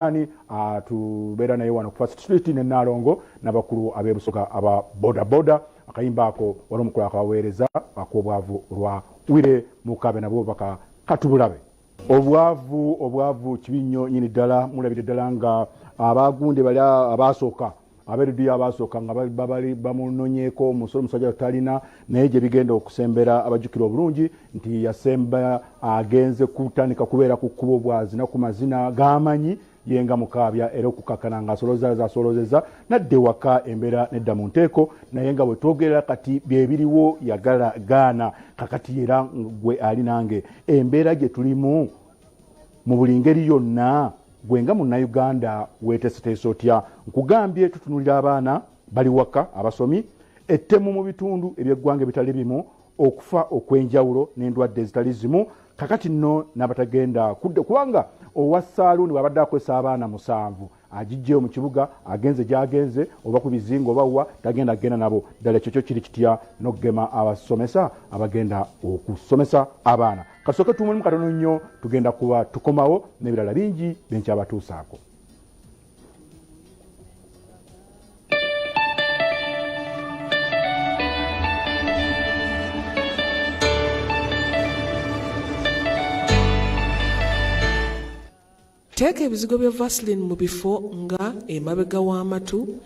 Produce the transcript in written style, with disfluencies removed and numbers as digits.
tubeera naye wano ku First Street ne Nalongo n'abakulu ab'ebusoga aba boda akayimba ako wali omukulu akaweereza ak'obwavu lwa wire mukabe nabo baka katubulabe obwavu kibi nnyo nyini ddala mulabire ddala nga abagunde bali abasooka aberudiyo abasooka nga babali bamunonyeeko omusolo musajja talina naye gye bigenda okusembera abajjukira obulungi nti yasemba agenze kutandika kubeera ku kkubo bwazina ku mazina g'amanyi yenga mukabya era okukakana nga asolozeza nadde waka embeera nedda mu nteeko naye nga bwe twogerera kati byebiriwo yagala gaana kakati era gwe ali nange embeera gye tulimu mu buli ngeri yonna gwenga munnayuganda weeteeseteese otya nkugambye tutunulira abaana bali waka abasomi ettemu mu bitundu ebyeggwanga ebitali bimu okufa okwenjawulo n'endwadde ezitali zimu kakati nno n'abatagenda kudde kubanga owa saaluuni bw'abadde akozesa abaana 7 agijjeyo mu kibuga agenze gy'agenze oba ku bizinga oba wa tagenda agenda nabo ddala ekyo kiri kitya n'okugema abasomesa abagenda okusomesa abaana kasooke tumulimu katono nnyo tugenda kuba tukomawo n'ebirala bingi byenkyabatuusaako. Teeka ebizigo bya Vaseline mu bifo nga emabega w'amatu,